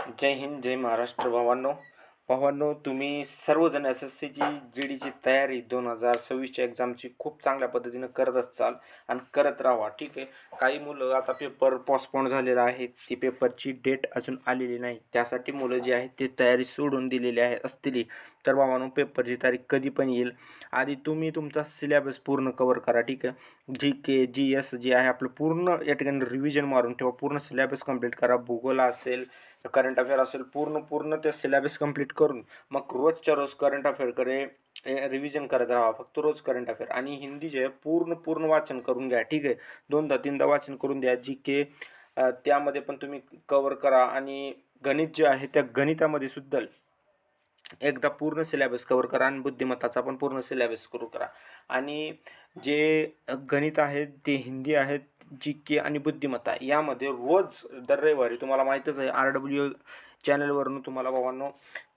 जय हिंद, जय महाराष्ट्र. भावांनो भावांनो, तुम्ही सर्वजण एस एस सीची जी डीची तयारी 2026च्या एक्झामची खूप चांगल्या पद्धतीनं करत असाल आणि करत राहा. ठीक आहे. काही मुलं आता पेपर पोस्टपोन झालेला आहे, ती पेपरची डेट अजून आलेली नाही, त्यासाठी मुलं जी आहेत ते तयारी सोडून दिलेली आहे असतील. तर भावांनो, पेपरची तारीख कधी पण येईल. आधी तुम्ही तुमचा सिलेबस पूर्ण कवर करा. ठीक आहे. जी के जी एस जे आहे आपलं पूर्ण या ठिकाणी रिव्हिजन मारून ठेवा. पूर्ण सिलेबस कंप्लीट करा. भूगोल असेल, करंट अफेअर असेल, पूर्ण ते सिलेबस कंप्लीट करून मग रोजच्या रोज करंट अफेअरकडे रिव्हिजन करत राहा. फक्त रोज करंट अफेअर. आणि हिंदी जे आहे पूर्ण वाचन करून घ्या. ठीक आहे. 2दा-3दा वाचन करून द्या. जी के त्यामध्ये पण तुम्ही कवर करा. आणि गणित जे आहे त्या गणितामध्ये सुद्धा एकदा पूर्ण सिलेबस कवर करा आणि बुद्धिमत्ताचा पण पूर्ण सिलेबस करू करा. आणि जे गणित आहेत ते हिंदी आहेत, जी के आणि बुद्धिमत्ता यामध्ये रोज दर रविवारी तुम्हाला माहीतच आहे RW चॅनलवरून तुम्हाला भावांनो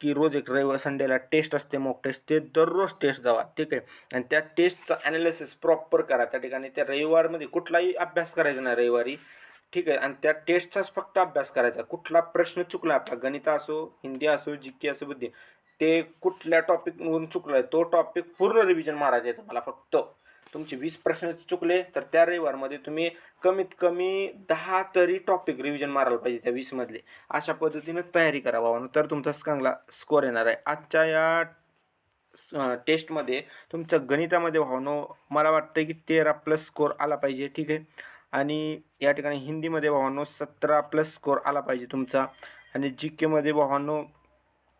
की रोज एक रविवार संडेला टेस्ट असते, मॉक टेस्ट. ते दररोज टेस्ट जावा. ठीक आहे. आणि त्या टेस्टचा ॲनालिसिस प्रॉपर करा. त्या ठिकाणी त्या रविवारमध्ये कुठलाही अभ्यास करायचा नाही रविवारी. ठीक आहे. आणि त्या टेस्टचाच फक्त अभ्यास करायचा. कुठला प्रश्न चुकला आपला, गणित असो, हिंदी असो, जी के असो, बुद्धी, ते कुठल्या टॉपिकवरून चुकलाय तो टॉपिक पूर्ण रिव्हिजन मारायचं आहे तुम्हाला. फक्त तुमचे 20 प्रश्न चुकले तर त्या रविवारमध्ये तुम्ही कमीत कमी 10 तरी टॉपिक रिव्हिजन मारायला पाहिजे त्या 20 मधले. अशा पद्धतीनं तयारी करा भावांनो, तर तुमचा चांगला स्कोअर येणार आहे. आजच्या या टेस्टमध्ये तुमचं गणितामध्ये भावांनो मला वाटतं की 13+ स्कोअर आला पाहिजे. ठीक आहे. आणि या ठिकाणी हिंदीमध्ये भावांनो 17+ स्कोअर आला पाहिजे तुमचा. आणि जी केमध्ये भावांनो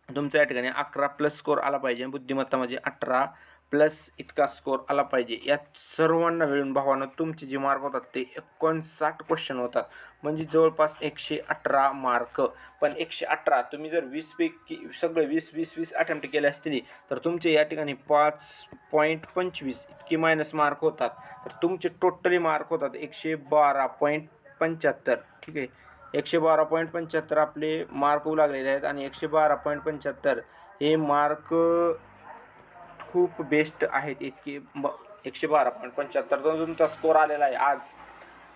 तुमचा या ठिकाणी 11+ स्कोअर आला पाहिजे. बुद्धिमत्ता म्हणजे 18+ इतका स्कोअर आला पाहिजे. या सर्वांना मिळून भावांनो तुमचे जे मार्क होतात ते 59 क्वेश्चन होतात. म्हणजे जवळपास 118 मार्क. पण 118 तुम्ही जर 20पैकी सगळे 20 अटेम्प्ट केले असतील तर तुमचे या ठिकाणी 5.25 इतके मायनस मार्क होतात. तर तुमचे टोटली मार्क होतात 112.75. ठीक आहे. 112.75 आपले मार्क होऊ लागलेले आहेत. आणि 112.75 हे मार्क खूप बेस्ट आहेत. इतके 112.75 तुमचा स्कोअर आलेला आहे आज.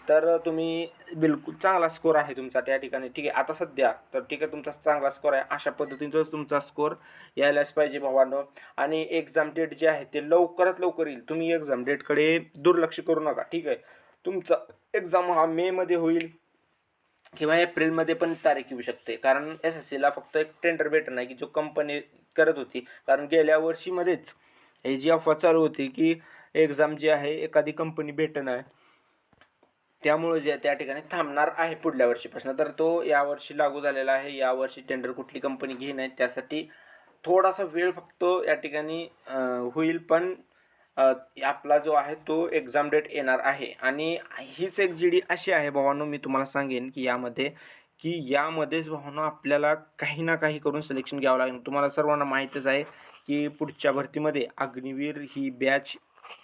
तर तुम्ही बिलकुल चांगला स्कोअर आहे तुमचा त्या ठिकाणी. ठीक आहे. आता सध्या तर ठीक आहे तुमचा चांगला स्कोअर आहे. अशा पद्धतीचा तुमचा स्कोअर यायलाच पाहिजे भावांनो. आणि एक्झाम डेट जे आहे ते लवकरात लवकर येईल. तुम्ही एक्झाम डेटकडे दुर्लक्ष करू नका. ठीक आहे. तुमचा एक्झाम हा मेमध्ये होईल किंवा एप्रिलमध्ये पण तारीख येऊ शकते. कारण एस एस सीला फक्त एक टेंडर भेटत नाही की जो कंपनी करत होती. कारण गेल्या वर्षीमध्येच ही जी अफवा चालू होती की एक्झाम जी आहे एखादी कंपनी भेटणार, त्यामुळे जे त्या ठिकाणी थांबणार आहे पुढल्या वर्षीपासून. तर तो यावर्षी लागू झालेला आहे. यावर्षी टेंडर कुठली कंपनी घेईन आहे, त्यासाठी थोडासा वेळ फक्त या ठिकाणी होईल. पण आपला जो आहे तो एक्झाम डेट येणार आहे. आणि हीच एक जी डी अशी आहे भावांनो, मी तुम्हाला सांगेन की यामध्येच भावांनो आपल्याला काही ना काही करून सिलेक्शन घ्यावं लागेल. तुम्हाला सर्वांना माहीतच आहे की पुढच्या भरतीमध्ये अग्निवीर ही बॅच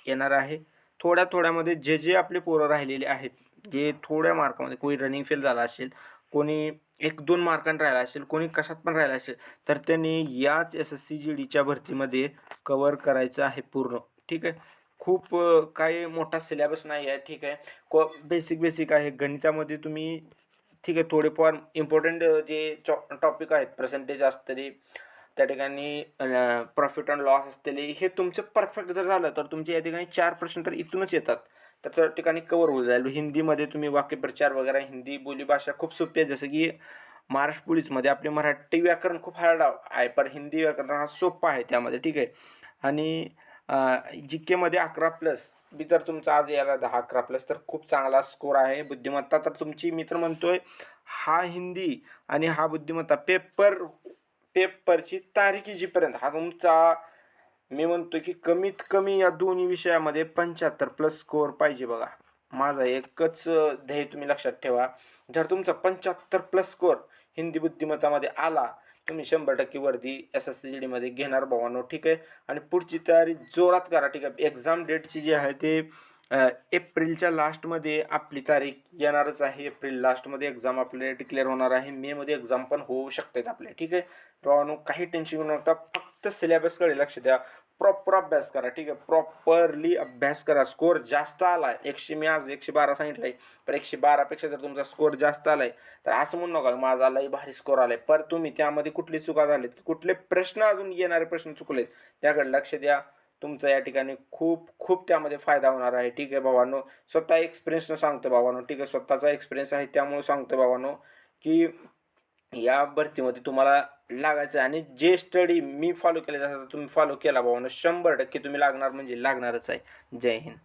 येणार आहे. थोड्यामध्ये जे आपले पोरं राहिलेले आहेत, जे थोड्या मार्कामध्ये, कोणी रनिंग फेल झाला असेल, कोणी 1-2 मार्कांनी राहिला असेल, कोणी कशात पण राहिला असेल, तर त्यांनी याच एस एस सी जी डीच्या भरतीमध्ये कवर करायचं आहे पूर्ण. ठीक आहे. खूप काही मोठा सिलेबस नाही आहे. ठीक आहे. बेसिक आहे गणितामध्ये. तुम्ही ठीक आहे थोडेफार इम्पॉर्टंट जे टॉपिक आहेत, पर्सेंटेज असतले त्या ठिकाणी, प्रॉफिट अँड लॉस असलेले, हे तुमचं परफेक्ट जर झालं तर तुमचे या ठिकाणी 4 प्रश्न तर इथूनच येतात. तर त्या ठिकाणी कवर होऊन जाईल. हिंदीमध्ये तुम्ही वाक्यप्रचार वगैरे, हिंदी बोलीभाषा खूप सोपी आहे. जसं की महाराष्ट्र पोलीसमध्ये आपले मराठी व्याकरण खूप हार्ड आहे, पण हिंदी व्याकरण हा सोपा आहे त्यामध्ये. ठीक आहे. आणि जी केमध्ये 11+ बी तर तुमचा आज यायला 10-11+, तर खूप चांगला स्कोर आहे. बुद्धिमत्ता तर तुमची, मी तर म्हणतोय हा हिंदी आणि हा बुद्धिमत्ता पेपरची तारीख येईपर्यंत हा तुमचा, मी म्हणतो की कमीत कमी या दोन्ही विषयामध्ये 75+ स्कोअर पाहिजे बघा. माझा एकच ध्येय तुम्ही लक्षात ठेवा. जर तुमचा 75+ स्कोअर हिंदी बुद्धिमत्तामध्ये आला, तुम्ही 100% वर्दी एस एस सी जी डीमध्ये घेणार भावांनो. ठीक आहे. आणि पुढची तयारी जोरात करा. ठीक आहे. एक्झाम डेटची जी आहे ते एप्रिलच्या लास्टमध्ये आपली तारीख येणारच आहे. एप्रिल लास्टमध्ये एक्झाम आपले डिक्लेअर होणार आहे. मेमध्ये एक्झाम पण होऊ शकतात आपले. ठीक आहे. भावांनो काही टेन्शन घेऊ नका. फक्त सिलेबसकडे लक्ष द्या. प्रॉपर अभ्यास करा. ठीक आहे, प्रॉपरली अभ्यास करा. स्कोर जास्त आलाय, मी आज 112 सांगितलंय, पण 112पेक्षा जर तुमचा स्कोर जास्त आलाय तर असं म्हणू नका माझा लई भारी स्कोर आलाय. पर तुम्ही त्यामध्ये कुठली चुका झालीत, की कुठले प्रश्न अजून येणारे प्रश्न चुकलेत त्याकडे लक्ष द्या. तुमचा या ठिकाणी खूप खूप त्यामध्ये फायदा होणार आहे. ठीक आहे भावांनो, स्वतः एक्सपिरियन्सनं सांगतो भावांनो. ठीक आहे, स्वतःचा एक्सपिरियन्स आहे त्यामुळे सांगतो भावांनो की या भरतीमध्ये तुम्हाला लागायचं आहे. आणि जे स्टडी मी फॉलो केले जातात तुम्ही फॉलो केला भावांनो, 100% तुम्ही लागणार म्हणजे लागणारच आहे. जय हिंद.